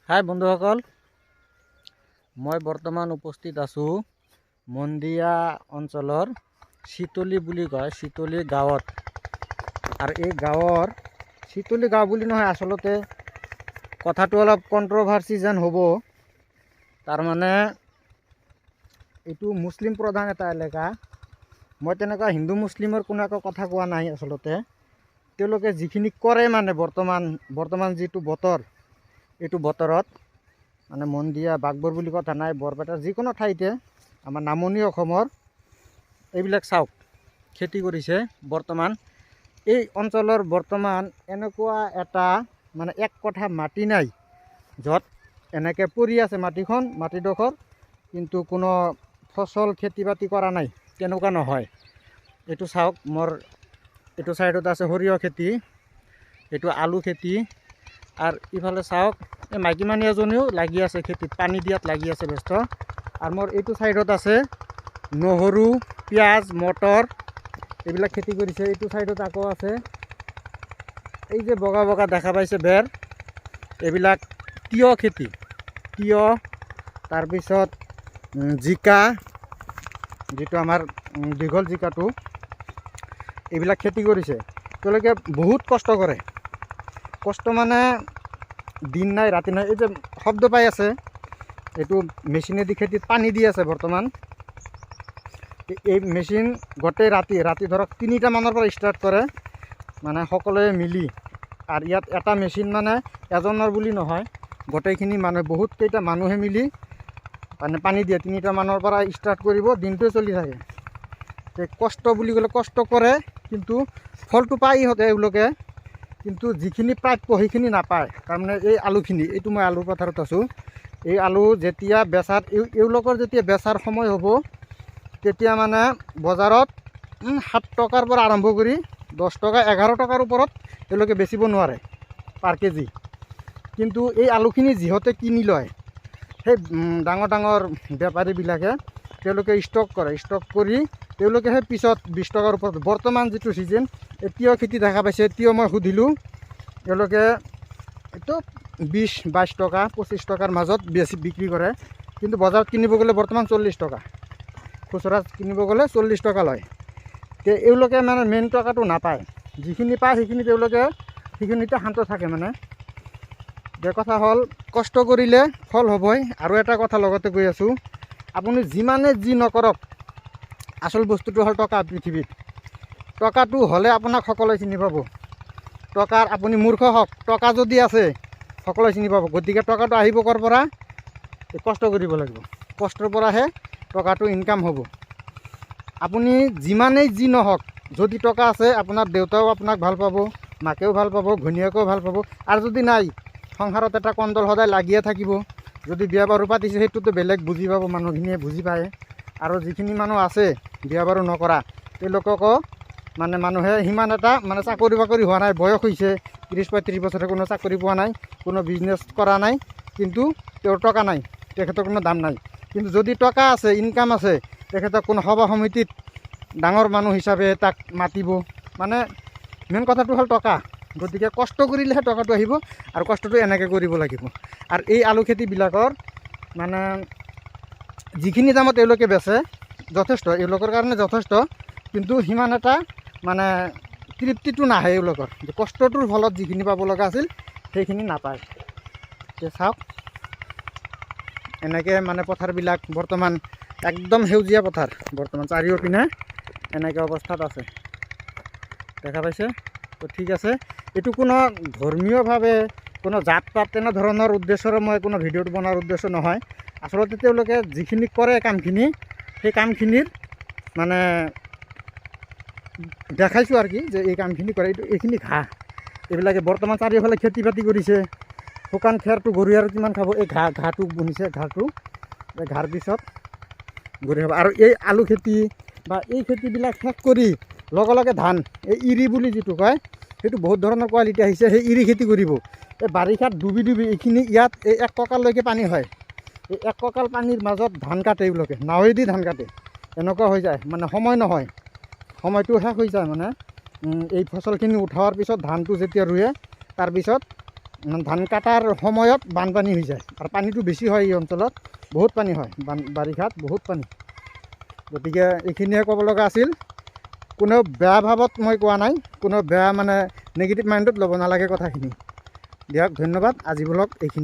হাই বন্ধুসকল, মই বৰ্তমান উপস্থিত আছোঁ মন্দিয়া অঞ্চলৰ চিতলি বুলি কয় চিতলি গাঁৱত। আৰু এই গাঁৱৰ চিতলি গাঁও বুলি নহয়, আচলতে কথাটো অলপ কণ্ট্ৰভাৰ্চি যেন হ'ব। তাৰমানে এইটো মুছলিম প্ৰধান এটা এলেকা। মই তেনেকুৱা হিন্দু মুছলিমৰ কোনো একো কথা কোৱা নাই। আচলতে তেওঁলোকে যিখিনি কৰে, মানে বৰ্তমান যিটো বতৰ, এইটো বতৰত মানে মন্দিয়া বাঘবৰ বুলি কথা নাই, বৰপেটাৰ যিকোনো ঠাইতে আমাৰ নামনি অসমৰ এইবিলাক চাওক খেতি কৰিছে। বৰ্তমান এই অঞ্চলৰ বৰ্তমান এনেকুৱা এটা মানে এক কঠা মাটি নাই য'ত এনেকৈ পৰি আছে মাটিডোখৰ, কিন্তু কোনো ফচল খেতি বাতি কৰা নাই, তেনেকুৱা নহয়। এইটো চাওক, মোৰ এইটো চাইডত আছে সৰিয়হ খেতি, এইটো আলু খেতি, আর ইফালে চাওক এই মাইকী মানুহ এজনীও লাগি আছে খেতিত, পানী দিয়াত লাগি আছে ব্যস্ত। আর মোৰ এইটো চাইডত আছে নহৰু, পিঁয়াজ, মটৰ, এইবিলাক খেতি কৰিছে। এইটো চাইডত আকৌ আছে এই যে বগা বগা দেখা পাইছে বেৰ, এইবিলাক তিয়হ খেতি, তিয়হ, তাৰপিছত জিকা, যিটো আমাৰ দীঘল জিকাটো, এইবিলাক খেতি কৰিছে। তেওঁলোকে বহুত কষ্ট কৰে, কষ্ট মানে দিন নাই ৰাতি নাই। এই যে শব্দ পাই আছে, এইটো মেচিনেদি খেতিত পানী দি আছে বৰ্তমান। এই মেচিন গোটেই ৰাতি ধৰক 3টা মানৰ পৰা ষ্টাৰ্ট কৰে, মানে সকলোৱে মিলি। আৰু ইয়াত এটা মেচিন মানে এজনৰ বুলি নহয়, গোটেইখিনি মানুহ, বহুত কেইটা মানুহে মিলি মানে পানী দিয়ে। 3টা মানৰ পৰা ষ্টাৰ্ট কৰিব, দিনটোৱে চলি থাকে। কষ্ট বুলি ক'লে কষ্ট কৰে, কিন্তু ফলটো পায় ইহঁতে এওঁলোকে, কিন্তু যিখিনি প্ৰাপ্য সেইখিনি নাপায়। তাৰমানে এই আলুখিনি, এইটো মই আলুৰ পথাৰত আছোঁ, এই আলু যেতিয়া এওঁলোকৰ যেতিয়া বেচাৰ সময় হ'ব, তেতিয়া মানে বজাৰত 7 টকাৰ পৰা আৰম্ভ কৰি 10 টকা 11 টকাৰ ওপৰত তেওঁলোকে বেচিব নোৱাৰে পাৰ কেজি। কিন্তু এই আলুখিনি যিহঁতে কিনি লয়, সেই ডাঙৰ ডাঙৰ বেপাৰীবিলাকে তেওঁলোকে ষ্টক কৰে, ষ্টক কৰি তেওঁলোকেহে পিছত 20 টকাৰ ওপৰত। বৰ্তমান যিটো ছিজন, তিয়হ খেতি দেখা পাইছে, তিয়হ মই সুধিলোঁ, তেওঁলোকে এইটো 20-22 টকা 25 টকাৰ মাজত বেছি বিক্ৰী কৰে। কিন্তু বজাৰত কিনিব গ'লে বৰ্তমান 40 টকা, খুচুৰা কিনিব গ'লে 40 টকা লয়। এওঁলোকে মানে মেইন টকাটো নাপায়, যিখিনি পায় সেইখিনি তেওঁলোকে সেইখিনিতে শান্ত থাকে। মানে কথা হ'ল, কষ্ট কৰিলে ফল হ'বই। আৰু এটা কথা লগতে কৈ আছোঁ, আপুনি যিমানে যি নকৰক, আচল বস্তুটো হ'ল টকা। পৃথিৱীত টকাটো হ'লে আপোনাক সকলোৱে চিনি পাব। টকাৰ আপুনি মূৰ্খ হওক, টকা যদি আছে সকলোৱে চিনি পাব। গতিকে টকাটো আহিব ক'ৰ পৰা? কষ্ট কৰিব লাগিব, কষ্টৰ পৰাহে টকাটো ইনকাম হ'ব। আপুনি যিমানেই যি নহওক, যদি টকা আছে, আপোনাৰ দেউতাও আপোনাক ভাল পাব, মাকেও ভাল পাব, ঘৈণীয়েকেও ভাল পাব। আৰু যদি নাই, সংসাৰত এটা কণ্ডল সদায় লাগিয়ে থাকিব। যদি বিয়া বাৰু পাতিছে, সেইটোতো বেলেগ, বুজি পাব, মানুহখিনিয়ে বুজি পায়। আৰু যিখিনি মানুহ আছে বিয়া বাৰু নকৰা, তেওঁলোককো মানে মানুহে সিমান এটা মানে চাকৰি বাকৰি হোৱা নাই, বয়স হৈছে 30-35 বছৰে, কোনো চাকৰি পোৱা নাই, কোনো বিজনেছ কৰা নাই, কিন্তু তেওঁৰ টকা নাই, তেখেতৰ কোনো দাম নাই। কিন্তু যদি টকা আছে, ইনকাম আছে, তেখেতক কোনো সভা সমিতিত ডাঙৰ মানুহ হিচাপে তাক মাতিব। মানে মেইন কথাটো হ'ল টকা। গতিকে কষ্ট কৰিলেহে টকাটো আহিব, আৰু কষ্টটো এনেকৈ কৰিব লাগিব। আৰু এই আলু খেতিবিলাকৰ মানে যিখিনি দামত এওঁলোকে বেচে, যথেষ্ট, এওঁলোকৰ কাৰণে যথেষ্ট, কিন্তু সিমান এটা মানে তৃপ্তিটো নাহে এওঁলোকৰ। কষ্টটোৰ ফলত যিখিনি পাব লগা আছিল, সেইখিনি নাপায়। চাওক, এনেকৈ মানে পথাৰবিলাক বৰ্তমান একদম সেউজীয়া পথাৰ, বৰ্তমান চাৰিওপিনে এনেকৈ অৱস্থাত আছে, দেখা পাইছে। তো ঠিক আছে, এইটো কোনো ধৰ্মীয়ভাৱে কোনো জাত পাত তেনেধৰণৰ উদ্দেশ্যৰে মই কোনো ভিডিঅ'টো বনোৱাৰ উদ্দেশ্য নহয়। আচলতে তেওঁলোকে যিখিনি কৰে কামখিনি, সেই কামখিনিৰ মানে দেখাইছোঁ আৰু কি, যে এই কামখিনি কৰে। এইখিনি ঘাঁহ, এইবিলাকে বৰ্তমান চাৰিওফালে খেতি বাতি কৰিছে। শুকান খেৰটো গৰু আৰু কিমান খাব, এই ঘাঁহটো বনিছে, ঘাঁহটো এই ঘাঁহৰ পিছত গৰু খাব। আৰু এই আলু খেতি বা এই খেতিবিলাক শেষ কৰি লগে লগে ধান, এই ইৰি বুলি যিটো কয়, সেইটো বহুত ধৰণৰ কোৱালিটি আহিছে, সেই ইৰি খেতি কৰিব। এই বাৰিষাত ডুবি এইখিনি, ইয়াত এই 1 কঁকাললৈকে পানী হয়, এই 1 কঁকাল পানীৰ মাজত ধান কাটে এওঁলোকে, নাৱেদি ধান কাটে। এনেকুৱা হৈ যায়, মানে সময় নহয়, সময়টো শেষ হৈ যায়। মানে এই ফচলখিনি উঠাৰ পিছত ধানটো যেতিয়া ৰুৱে, তাৰপিছত ধান কাটাৰ সময়ত বানপানী হৈ যায় আৰু পানীটো বেছি হয় এই অঞ্চলত বহুত পানী হয় বাৰিষাত বহুত পানী গতিকে এইখিনিয়ে ক'ব লগা আছিল কোনো বেয়া ভাৱত মই কোৱা নাই কোনো বেয়া মানে নেগেটিভ মাইণ্ডত ল'ব নালাগে কথাখিনি দিয়ক ধন্যবাদ আজি ব্লগ এইখিনি